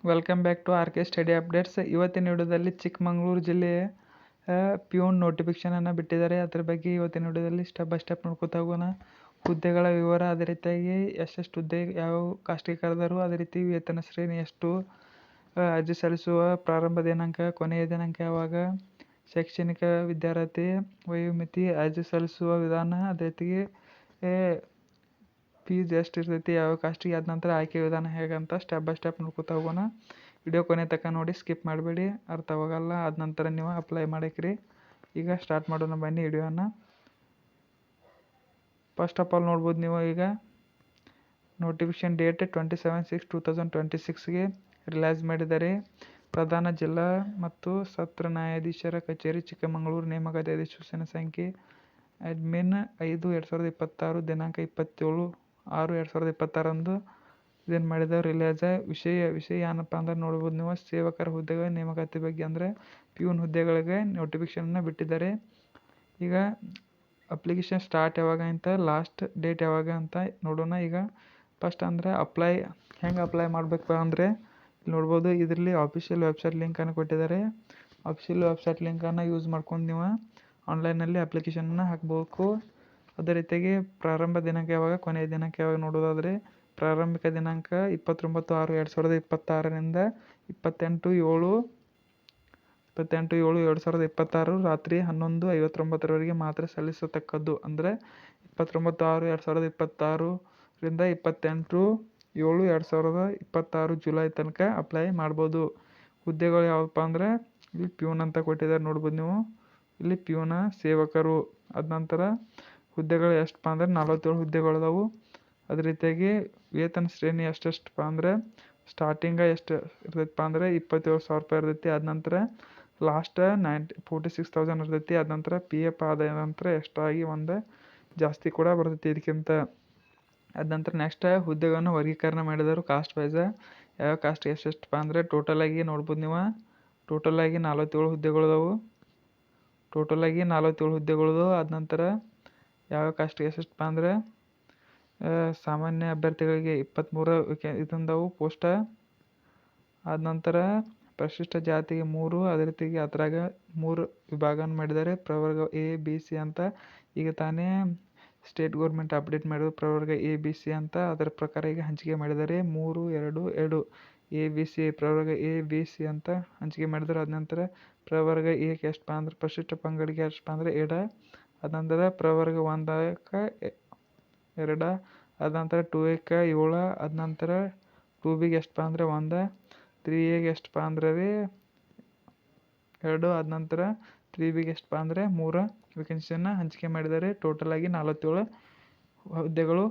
Welcome back to R K study updates. ಇವತ್ತಿನ ವಿಡಿಯೋದಲ್ಲಿ ಚಿಕ್ಕಮಗಳೂರು ಜಿಲ್ಲೆಯ ಪ್ಯೂನ್ ನೋಟಿಫಿಕೇಶನನ್ನು ಬಿಟ್ಟಿದ್ದಾರೆ. ಅದ್ರ ಬಗ್ಗೆ ಇವತ್ತಿನ ವಿಡಿಯೋದಲ್ಲಿ ಸ್ಟೆಪ್ ಬೈ ಸ್ಟೆಪ್ ನೋಡ್ಕೊತಾ ಹೋಗೋಣ. ಹುದ್ದೆಗಳ ವಿವರ, ಅದೇ ರೀತಿಯಾಗಿ ಎಷ್ಟೆಷ್ಟು ಹುದ್ದೆ ಯಾವ ಕಾಸ್ಟಿಗೆ ಕರೆದರು, ಅದೇ ರೀತಿ ವೇತನ ಶ್ರೇಣಿ ಎಷ್ಟು, ಅರ್ಜಿ ಸಲ್ಲಿಸುವ ಪ್ರಾರಂಭ ದಿನಾಂಕ, ಕೊನೆಯ ದಿನಾಂಕ ಯಾವಾಗ, ಶೈಕ್ಷಣಿಕ ವಿದ್ಯಾರ್ಥಿ ವಯೋಮಿತಿ, ಅರ್ಜಿ ಸಲ್ಲಿಸುವ ವಿಧಾನ, ಅದೇ ರೀತಿಗೆ ಫೀಸ್ ಎಷ್ಟು ಇರ್ತೈತಿ, ಯಾವ ಕಾಸ್ಟಿಗೆ, ಅದ ನಂತರ ಆಯ್ಕೆ ವಿಧಾನ ಹೇಗಂತ ಸ್ಟೆಪ್ ಬೈ ಸ್ಟೆಪ್ ನೋಡ್ಕೊತಾ ಹೋಗೋಣ. ವಿಡಿಯೋ ಕೊನೆ ತನಕ ನೋಡಿ, ಸ್ಕಿಪ್ ಮಾಡಬೇಡಿ, ಅರ್ಥವಾಗಲ್ಲ. ಅದ ನಂತರ ನೀವು ಅಪ್ಲೈ ಮಾಡಕ್ರಿ. ಈಗ ಸ್ಟಾರ್ಟ್ ಮಾಡೋಣ ಬನ್ನಿ ವಿಡಿಯೋನ. ಫಸ್ಟ್ ಆಫ್ ಆಲ್ ನೋಡ್ಬೋದು ನೀವು ಈಗ ನೋಟಿಫಿಕೇಶನ್ ಡೇಟ್ 27/6/2026ಗೆ ರಿಲೀಸ್ ಮಾಡಿದ್ದಾರೆ. ಪ್ರಧಾನ ಜಿಲ್ಲಾ ಮತ್ತು ಸತ್ರ ನ್ಯಾಯಾಧೀಶರ ಕಚೇರಿ, ಚಿಕ್ಕಮಗಳೂರು. ನೇಮಕಾತಿ ಅಧಿಸೂಚನೆ ಸಂಖ್ಯೆ ಅಡ್ಮಿನ್ 5/2026, ದಿನಾಂಕ 27/6/2026 ಇದನ್ನು ಮಾಡಿದ ರಿಲೀಸ್. ವಿಷಯ ಏನಪ್ಪ ಅಂದ್ರೆ ನೋಡ್ಬೋದು ನೀವು, ಸೇವಕರ ಹುದ್ದೆಗಳ ನೇಮಕಾತಿ ಬಗ್ಗೆ, ಅಂದರೆ ಪ್ಯೂನ್ ಹುದ್ದೆಗಳಿಗೆ ನೋಟಿಫಿಕೇಶನ್ನ ಬಿಟ್ಟಿದ್ದಾರೆ. ಈಗ ಅಪ್ಲಿಕೇಶನ್ ಸ್ಟಾರ್ಟ್ ಯಾವಾಗ ಅಂತ, ಲಾಸ್ಟ್ ಡೇಟ್ ಯಾವಾಗ ಅಂತ ನೋಡೋಣ. ಈಗ ಫಸ್ಟ್ ಅಂದರೆ ಹೆಂಗೆ ಅಪ್ಲೈ ಮಾಡಬೇಕು ಅಂದರೆ ಇಲ್ಲಿ ನೋಡ್ಬೋದು, ಇದರಲ್ಲಿ ಆಫಿಷಿಯಲ್ ವೆಬ್ಸೈಟ್ ಲಿಂಕನ್ನು ಕೊಟ್ಟಿದ್ದಾರೆ. ಆಫಿಷಿಯಲ್ ವೆಬ್ಸೈಟ್ ಲಿಂಕನ್ನು ಯೂಸ್ ಮಾಡ್ಕೊಂಡು ನೀವು ಆನ್ಲೈನಲ್ಲಿ ಅಪ್ಲಿಕೇಶನ್ನ ಹಾಕಬೇಕು. ಅದೇ ರೀತಿಯಾಗಿ ಪ್ರಾರಂಭ ದಿನಾಂಕ ಯಾವಾಗ, ಕೊನೆಯ ದಿನಾಂಕ ಯಾವಾಗ ನೋಡೋದಾದರೆ, ಪ್ರಾರಂಭಿಕ ದಿನಾಂಕ 29/6/2026ರಿಂದ 28/7/2026 ರಾತ್ರಿ 11:59 ಮಾತ್ರ ಸಲ್ಲಿಸತಕ್ಕದ್ದು. ಅಂದರೆ 29/6/2026ರಿಂದ 28/7/2026 ಜುಲೈ ತನಕ ಅಪ್ಲೈ ಮಾಡ್ಬೋದು. ಹುದ್ದೆಗಳು ಯಾವಪ್ಪ ಅಂದರೆ ಇಲ್ಲಿ ಪ್ಯೂನ್ ಅಂತ ಕೊಟ್ಟಿದ್ದಾರೆ ನೋಡ್ಬೋದು ನೀವು, ಇಲ್ಲಿ ಪ್ಯೂನ ಸೇವಕರು. ಅದ ನಂತರ ಹುದ್ದೆಗಳು ಎಷ್ಟಪ್ಪ ಅಂದರೆ 47 ಹುದ್ದೆಗಳದಾವು. ಅದೇ ರೀತಿಯಾಗಿ ವೇತನ ಶ್ರೇಣಿ ಎಷ್ಟೆಷ್ಟಪ್ಪ ಅಂದರೆ ಸ್ಟಾರ್ಟಿಂಗ ಎಷ್ಟು ಇರ್ತೈತಪ್ಪ ಅಂದರೆ 27,000 ರೂಪಾಯಿ ಇರ್ತೈತಿ. ಅದ ನಂತರ ಲಾಸ್ಟ್ 46,000 ಇರ್ತೈತಿ. ಅದ ನಂತರ PF ಆದ ನಂತರ ಎಷ್ಟಾಗಿ ಒಂದು ಜಾಸ್ತಿ ಕೂಡ ಬರ್ತೈತಿ ಇದಕ್ಕಿಂತ. ಅದ ನಂತರ ನೆಕ್ಸ್ಟ್ ಹುದ್ದೆಗಳನ್ನು ವರ್ಗೀಕರಣ ಮಾಡಿದರು ಕಾಸ್ಟ್ ವೈಸ. ಯಾವ ಕಾಸ್ಟ್ ಎಷ್ಟೆಷ್ಟಪ್ಪ ಅಂದರೆ ಟೋಟಲಾಗಿ ನೋಡ್ಬೋದು ನೀವು, ಟೋಟಲಾಗಿ 47 ಹುದ್ದೆಗಳದಾವು. ಅದ ನಂತರ ಯಾವ ಕಾಸ್ಟಿಗೆ ಎಷ್ಟೆಷ್ಟಪ್ಪ ಅಂದರೆ ಸಾಮಾನ್ಯ ಅಭ್ಯರ್ಥಿಗಳಿಗೆ 23 ಇದಂದವು ಪೋಸ್ಟ. ಆದ ನಂತರ ಪರಿಶಿಷ್ಟ ಜಾತಿಗೆ 3, ಅದೇ ರೀತಿಯಾಗಿ ಅದ್ರಾಗ 3 ವಿಭಾಗನ ಮಾಡಿದ್ದಾರೆ, ಪ್ರವರ್ಗ A, B, C ಅಂತ. ಈಗ ತಾನೇ ಸ್ಟೇಟ್ ಗೌರ್ಮೆಂಟ್ ಅಪ್ಡೇಟ್ ಮಾಡಿದ್ರು ಪ್ರವರ್ಗ A, B, C ಅಂತ. ಅದರ ಪ್ರಕಾರ ಈಗ ಹಂಚಿಕೆ ಮಾಡಿದ್ದಾರೆ 3, 2, 2 A, B, C. ಪ್ರವರ್ಗ A, B, C ಅಂತ ಹಂಚಿಕೆ ಮಾಡಿದ್ರು. ಅದ ನಂತರ ಪ್ರವರ್ಗ Aಕ್ಕೆ ಎಷ್ಟಪ್ಪ ಅಂದ್ರೆ ಪರಿಶಿಷ್ಟ ಪಂಗಡಿಗೆ ಎಷ್ಟಪ್ಪ ಅಂದರೆ 2. ಅದ ನಂತರ ಪ್ರವರ್ಗ 1ಕ್ಕೆ 2. ಅದ ನಂತರ 2Aಕ್ಕೆ 7. ಅದ ನಂತರ 2Bಗೆ ಎಷ್ಟಪ್ಪ ಅಂದರೆ 1. 3Aಗೆ ಎಷ್ಟಪ್ಪ ಅಂದ್ರೆ 2. ಅದ ನಂತರ 3Bಗೆ ಎಷ್ಟಪ್ಪ ಅಂದರೆ 3 ವೇಕೆನ್ಸಿಯನ್ನು ಹಂಚಿಕೆ ಮಾಡಿದ್ದಾರೆ. ಟೋಟಲಾಗಿ 47 ಹುದ್ದೆಗಳು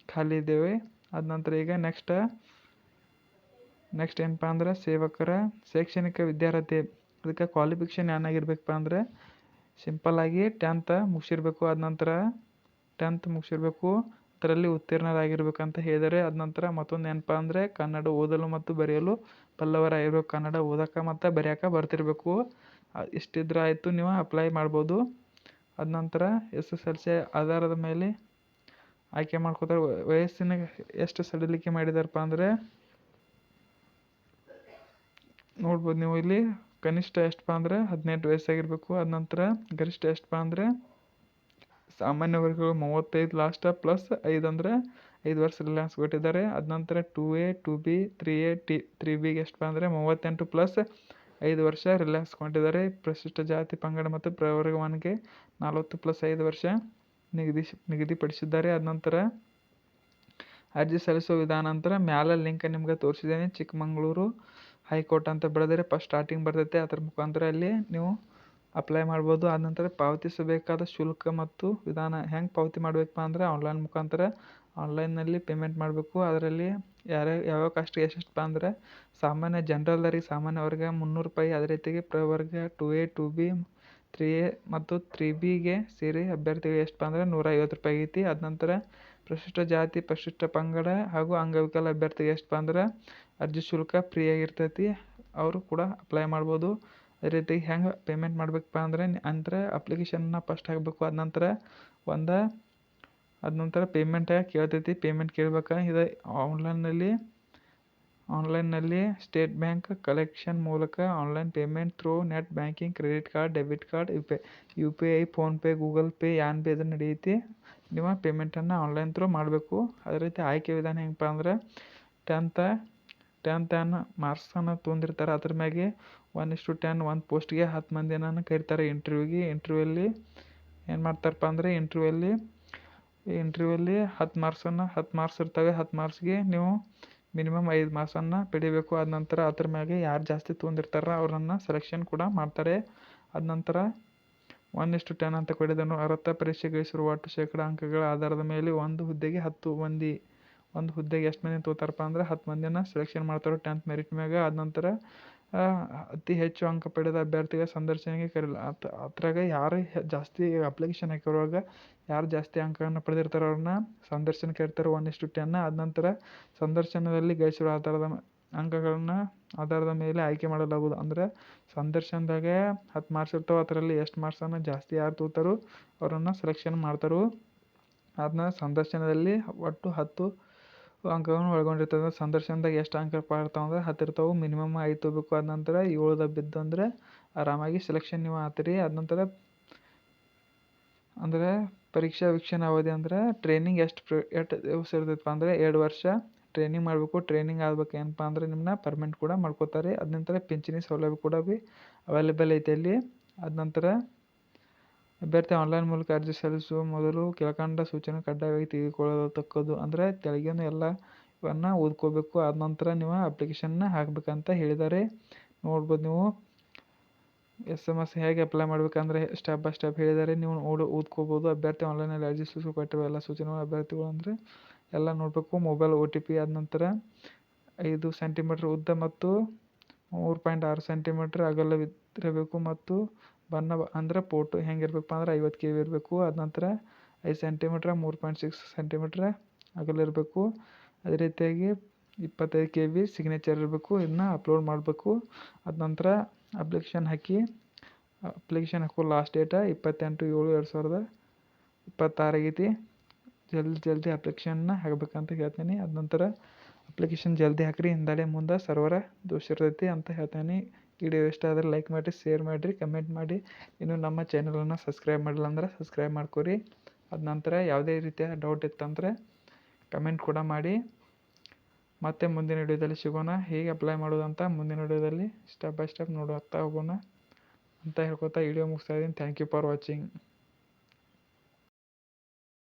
ಖಾಲಿ ಇದ್ದೇವೆ. ಅದ ನಂತರ ಈಗ ನೆಕ್ಸ್ಟ್ ಏನಪ್ಪ ಅಂದ್ರೆ ಸೇವಕರ ಶೈಕ್ಷಣಿಕ ವಿದ್ಯಾರ್ಹತೆ. ಅದಕ್ಕೆ ಕ್ವಾಲಿಫಿಕೇಷನ್ ಏನಾಗಿರ್ಬೇಕಪ್ಪ ಅಂದರೆ ಸಿಂಪಲ್ಲಾಗಿ 10th ಮುಗಿಸಿರ್ಬೇಕು. ಅದ ನಂತರ 10th ಮುಗಿಸಿರ್ಬೇಕು, ಅದರಲ್ಲಿ ಉತ್ತೀರ್ಣರಾಗಿರ್ಬೇಕಂತ ಹೇಳಿದ್ದಾರೆ. ಅದ ನಂತರ ಮತ್ತೊಂದು ಏನಪ್ಪ ಅಂದರೆ ಕನ್ನಡ ಓದಲು ಮತ್ತು ಬರೆಯಲು ಬಲ್ಲವರಾಗಿರ್ಬೇಕು. ಕನ್ನಡ ಓದಕ್ಕೆ ಮತ್ತು ಬರೆಯೋಕೆ ಬರ್ತಿರ್ಬೇಕು. ಇಷ್ಟಿದ್ರೆ ಆಯಿತು, ನೀವು ಅಪ್ಲೈ ಮಾಡ್ಬೋದು. ಅದ ನಂತರ SSLC ಆಧಾರದ ಮೇಲೆ ಆಯ್ಕೆ ಮಾಡ್ಕೋತಾರೆ. ವಯಸ್ಸಿನ ಎಷ್ಟು ಸಡಿಲಿಕೆ ಮಾಡಿದಾರಪ್ಪ ಅಂದರೆ ನೋಡ್ಬೋದು ನೀವು, ಇಲ್ಲಿ ಕನಿಷ್ಠ ಎಷ್ಟಪ್ಪ ಅಂದರೆ 18 ವಯಸ್ಸಾಗಿರ್ಬೇಕು. ಅದ ನಂತರ ಗರಿಷ್ಠ ಎಷ್ಟಪ್ಪ ಅಂದರೆ ಸಾಮಾನ್ಯ ವರ್ಗಗಳು 35 ಲಾಸ್ಟ್ ಪ್ಲಸ್ 5 ಅಂದರೆ 5 ವರ್ಷ ರಿಲ್ಯಾಕ್ಸ್ ಕೊಟ್ಟಿದ್ದಾರೆ. ಅದ ನಂತರ 2A, 2B, 3A, 3Bಗೆ ಎಷ್ಟಪ್ಪ ಅಂದರೆ 38 ಪ್ಲಸ್ 5 ವರ್ಷ ರಿಲ್ಯಾಕ್ಸ್ ಕೊಟ್ಟಿದ್ದಾರೆ. ಪರಿಶಿಷ್ಟ ಜಾತಿ ಪಂಗಡ ಮತ್ತು ಪ್ರವರ್ಗ 1ಗೆ 40 ಪ್ಲಸ್ 5 ವರ್ಷ ನಿಗದಿಪಡಿಸಿದ್ದಾರೆ. ಅದ ನಂತರ ಅರ್ಜಿ ಸಲ್ಲಿಸುವ ವಿಧಾನ ಅಂತರ ಮ್ಯಾಲ ಲಿಂಕ್ ನಿಮ್ಗೆ ತೋರಿಸಿದ್ದೇನೆ. ಚಿಕ್ಕಮಗಳೂರು ಹೈಕೋರ್ಟ್ ಅಂತ ಬೆಳೆದರೆ ಫಸ್ಟ್ ಸ್ಟಾರ್ಟಿಂಗ್ ಬರ್ತೈತೆ, ಅದ್ರ ಮುಖಾಂತರ ಅಲ್ಲಿ ನೀವು ಅಪ್ಲೈ ಮಾಡ್ಬೋದು. ಆದ ನಂತರ ಪಾವತಿಸಬೇಕಾದ ಶುಲ್ಕ ಮತ್ತು ವಿಧಾನ ಹೆಂಗೆ ಪಾವತಿ ಮಾಡಬೇಕಪ್ಪ ಅಂದರೆ ಆನ್ಲೈನ್ ಮುಖಾಂತರ ಆನ್ಲೈನ್ನಲ್ಲಿ ಪೇಮೆಂಟ್ ಮಾಡಬೇಕು. ಅದರಲ್ಲಿ ಯಾವ ಕಾಸ್ಟಿಗೆ ಎಷ್ಟೆಷ್ಟಪ್ಪ ಅಂದರೆ ಸಾಮಾನ್ಯ ಜನರಲ್ದರಿಗೆ ಸಾಮಾನ್ಯ ವರ್ಗ 300 ರೂಪಾಯಿ. ಅದೇ ರೀತಿಗೆ ಪ್ರವರ್ಗ 2A, 2B, 3A ಮತ್ತು 3Bಗೆ ಸೇರಿ ಅಭ್ಯರ್ಥಿಗೆ ಎಷ್ಟಪ್ಪ ಅಂದರೆ 150 ರೂಪಾಯಿ ಆಗೈತಿ. ಅದ ನಂತರ ಪರಿಶಿಷ್ಟ ಜಾತಿ, ಪರಿಶಿಷ್ಟ ಪಂಗಡ ಹಾಗೂ ಅಂಗವಿಕಲ ಅಭ್ಯರ್ಥಿಗೆ ಎಷ್ಟಪ್ಪ ಅಂದ್ರೆ ಅರ್ಜಿ ಶುಲ್ಕ ಫ್ರೀ ಆಗಿರ್ತೈತಿ, ಅವರು ಕೂಡ ಅಪ್ಲೈ ಮಾಡ್ಬೋದು. ಅದೇ ರೀತಿ ಹೆಂಗೆ ಪೇಮೆಂಟ್ ಮಾಡಬೇಕಪ್ಪ ಅಂದರೆ ಅಪ್ಲಿಕೇಶನ್ನ ಫಸ್ಟ್ ಹಾಕಬೇಕು. ಅದ ನಂತರ ಪೇಮೆಂಟ್ ಕೇಳ್ತೈತಿ. ಪೇಮೆಂಟ್ ಕೇಳ್ಬೇಕು. ಇದು ಆನ್ಲೈನ್ನಲ್ಲಿ ಸ್ಟೇಟ್ ಬ್ಯಾಂಕ್ ಕಲೆಕ್ಷನ್ ಮೂಲಕ online payment through net banking, credit card, debit card, UPI, PhonePe, Google pay ಯಾನ್ ಬಿ ಅದು ನಡೆಯುತ್ತೆ. ನೀವು ಪೇಮೆಂಟನ್ನು ಆನ್ಲೈನ್ ಥ್ರೂ ಮಾಡಬೇಕು. ಅದೇ ರೀತಿ ಆಯ್ಕೆ ವಿಧಾನ ಹೆಂಗಪ್ಪ ಅಂದ್ರೆ ಟೆಂತ್ ಮಾರ್ಕ್ಸನ್ನು ತೊಗೊಂಡಿರ್ತಾರೆ. ಅದ್ರ ಮ್ಯಾಗೆ 1:10 ಒಂದು ಪೋಸ್ಟ್ಗೆ 10 ಮಂದಿನ ಕರಿತಾರೆ ಇಂಟರ್ವ್ಯೂಲ್ಲಿ ಏನು ಮಾಡ್ತಾರಪ್ಪ ಅಂದರೆ ಇಂಟರ್ವ್ಯೂಲ್ಲಿ 10 ಮಾರ್ಕ್ಸ್ ಇರ್ತವೆ. 10 ಮಾರ್ಕ್ಸ್ಗೆ ನೀವು ಮಿನಿಮಮ್ 5 ಮಾರ್ಕ್ಸನ್ನು ಪಡಿಬೇಕು. ಆದ ನಂತರ ಅದ್ರ ಮ್ಯಾಗೆ ಯಾರು ಜಾಸ್ತಿ ತೊಗೊಂಡಿರ್ತಾರ ಅವ್ರನ್ನ ಸೆಲೆಕ್ಷನ್ ಕೂಡ ಮಾಡ್ತಾರೆ. ಆದ ನಂತರ 1:10 ಅಂತ ಕೊಡಿದನು ಅರ್ಹತಾ ಪರೀಕ್ಷೆ ಗಳಿಸಿರುವ ಒಟ್ಟು ಶೇಕಡ ಅಂಕಗಳ ಆಧಾರದ ಮೇಲೆ ಒಂದು ಹುದ್ದೆಗೆ 10 ಮಂದಿ ಒಂದು ಹುದ್ದೆಗೆ ಎಷ್ಟು ಮಂದಿ ತೊಗೋತಾರಪ್ಪ ಅಂದ್ರೆ 10 ಮಂದಿನ ಸೆಲೆಕ್ಷನ್ ಮಾಡ್ತಾರೆ 10th ಮೆರಿಟ್ ಮ್ಯಾಗ. ಆದ ನಂತರ ಅತಿ ಹೆಚ್ಚು ಅಂಕ ಪಡೆದ ಅಭ್ಯರ್ಥಿಗೆ ಸಂದರ್ಶನಕ್ಕೆ ಅದ್ರಾಗ ಯಾರು ಜಾಸ್ತಿ ಅಪ್ಲಿಕೇಶನ್ ಹಾಕಿರುವಾಗ ಯಾರು ಜಾಸ್ತಿ ಅಂಕವನ್ನು ಪಡೆದಿರ್ತಾರೋ ಅವ್ರನ್ನ ಸಂದರ್ಶನಕ್ಕೆ ಕರೀತಾರೆ 1:10. ಆದ ನಂತರ ಸಂದರ್ಶನದಲ್ಲಿ ಗಳಿಸಿರುವ ಆಧಾರದ ಮೇಲೆ ಆಯ್ಕೆ ಮಾಡಲಾಗುವುದು. ಅಂದರೆ ಸಂದರ್ಶನದಾಗೆ 10 ಮಾರ್ಕ್ಸ್ ಇರ್ತಾವೆ, ಅದರಲ್ಲಿ ಎಷ್ಟು ಮಾರ್ಕ್ಸನ್ನು ಜಾಸ್ತಿ ಯಾರು ತೊಗೋತಾರೋ ಅವರನ್ನು ಸೆಲೆಕ್ಷನ್ ಮಾಡ್ತಾರೆ. ಅದನ್ನ ಸಂದರ್ಶನದಲ್ಲಿ ಒಟ್ಟು 10 ಅಂಕಗಳನ್ನು ಒಳಗೊಂಡಿರ್ತದೆ. ಸಂದರ್ಶನದಾಗ ಎಷ್ಟು ಅಂಕ ಇರ್ತಾವೆ ಅಂದ್ರೆ 10 ಇರ್ತಾವೆ, ಮಿನಿಮಮ್ 5 ತೊಗೋಬೇಕು. ಆದ ನಂತರ 7 ಬಿದ್ದು ಅಂದರೆ ಆರಾಮಾಗಿ ಸೆಲೆಕ್ಷನ್ ನೀವು ಆಗ್ತೀರಿ. ಆದ ನಂತರ ಅಂದರೆ ಪರೀಕ್ಷಾ ವೀಕ್ಷಣೆ ಅವಧಿ ಅಂದರೆ ಟ್ರೈನಿಂಗ್ ಎಷ್ಟು ದಿವಸ ಇರ್ತೈತಪ್ಪ ಅಂದರೆ 2 ವರ್ಷ ಟ್ರೈನಿಂಗ್ ಮಾಡಬೇಕು. ಟ್ರೈನಿಂಗ್ ಆಗ್ಬೇಕು ಏನಪ್ಪ ಅಂದರೆ ನಿಮ್ಮನ್ನ ಪರ್ಮನೆಂಟ್ ಕೂಡ ಮಾಡ್ಕೋತಾರೆ. ಅದ ನಂತರ ಪಿಂಚಣಿ ಸೌಲಭ್ಯ ಕೂಡ ಅವೈಲೇಬಲ್ ಐತೆ ಅಲ್ಲಿ. ಆದ ನಂತರ ಅಭ್ಯರ್ಥಿ ಆನ್ಲೈನ್ ಮೂಲಕ ಅರ್ಜಿ ಸಲ್ಲಿಸುವ ಮೊದಲು ಕೆಳಕಂಡ ಸೂಚನೆ ಕಡ್ಡಾಯವಾಗಿ ತೆಗೆದುಕೊಳ್ಳತಕ್ಕದ್ದು. ಅಂದರೆ ತೆಳಗಿನ ಎಲ್ಲ ಇವನ್ನ ಓದ್ಕೋಬೇಕು. ಆದ ನಂತರ ನೀವು ಅಪ್ಲಿಕೇಶನ್ನ ಹಾಕಬೇಕಂತ ಹೇಳಿದ್ದಾರೆ. ನೋಡ್ಬೋದು ನೀವು SMS ಹೇಗೆ ಅಪ್ಲೈ ಮಾಡಬೇಕಂದ್ರೆ ಸ್ಟೆಪ್ ಬೈ ಸ್ಟೆಪ್ ಹೇಳಿದ್ದಾರೆ, ನೀವು ಓದ್ಕೋಬೋದು. ಅಭ್ಯರ್ಥಿ ಆನ್ಲೈನಲ್ಲಿ ಅರ್ಜಿ ಸಲ್ಲಿಸಲು ಕೊಟ್ಟಿರುವ ಎಲ್ಲ ಸೂಚನೆಗಳು ಅಭ್ಯರ್ಥಿಗಳು ಅಂದರೆ ಎಲ್ಲ ನೋಡಬೇಕು. ಮೊಬೈಲ್ OTP, ಆದ ನಂತರ 5 ಸೆಂಟಿಮೀಟರ್ ಉದ್ದ ಮತ್ತು 3.6 ಸೆಂಟಿಮೀಟರ್ ಅಗಲವಿರಬೇಕು ಮತ್ತು ಬಣ್ಣ ಅಂದರೆ ಫೋಟೋ ಹೆಂಗಿರ್ಬೇಕಪ್ಪ ಅಂದ್ರೆ 50 KB ಇರಬೇಕು. ಆದ ನಂತರ 5 ಸೆಂಟಿಮೀಟ್ರ್ 3.6 ಸೆಂಟಿಮೀಟ್ರ್ ಅಗಲ ಇರಬೇಕು. ಅದೇ ರೀತಿಯಾಗಿ 25 KB ಸಿಗ್ನೇಚರ್ ಇರಬೇಕು. ಇದನ್ನ ಅಪ್ಲೋಡ್ ಮಾಡಬೇಕು. ಆದ ನಂತರ ಅಪ್ಲಿಕೇಶನ್ ಹಾಕೋ ಲಾಸ್ಟ್ ಡೇಟ 28/7/2026 ಆಗೈತಿ. ಜಲ್ದಿ ಅಪ್ಲಿಕೇಶನ್ನ ಹಾಕಬೇಕಂತ ಹೇಳ್ತೀನಿ. ಆದ ನಂತರ ಅಪ್ಲಿಕೇಶನ್ ಜಲ್ದಿ ಹಾಕಿರಿ, ಹಿಂದಡೆ ಮುಂದೆ ಸರ್ವರ ದೋಷ ಇರ್ತೈತಿ ಅಂತ ಹೇಳ್ತೀನಿ. ವಿಡಿಯೋ ಇಷ್ಟ ಆದರೆ ಲೈಕ್ ಮಾಡಿ, ಶೇರ್ ಮಾಡಿರಿ, ಕಮೆಂಟ್ ಮಾಡಿ. ಇನ್ನು ನಮ್ಮ ಚಾನಲನ್ನು ಸಬ್ಸ್ಕ್ರೈಬ್ ಮಾಡಿಲ್ಲ ಅಂದ್ರೆ ಸಬ್ಸ್ಕ್ರೈಬ್ ಮಾಡ್ಕೊರಿ. ಆದ ನಂತರ ಯಾವುದೇ ರೀತಿಯ ಡೌಟ್ ಇತ್ತಂದರೆ ಕಮೆಂಟ್ ಕೂಡ ಮಾಡಿ. ಮತ್ತೆ ಮುಂದಿನ ವಿಡಿಯೋದಲ್ಲಿ ಸಿಗೋಣ. ಹೇಗೆ ಅಪ್ಲೈ ಮಾಡೋದಂತ ಮುಂದಿನ ವಿಡಿಯೋದಲ್ಲಿ ಸ್ಟೆಪ್ ಬೈ ಸ್ಟೆಪ್ ನೋಡುತ್ತಾ ಹೋಗೋಣ ಅಂತ ಹೇಳ್ಕೊತಾ ವಿಡಿಯೋ ಮುಗಿಸ್ತಾ ಇದ್ದೀನಿ. Thank you for watching.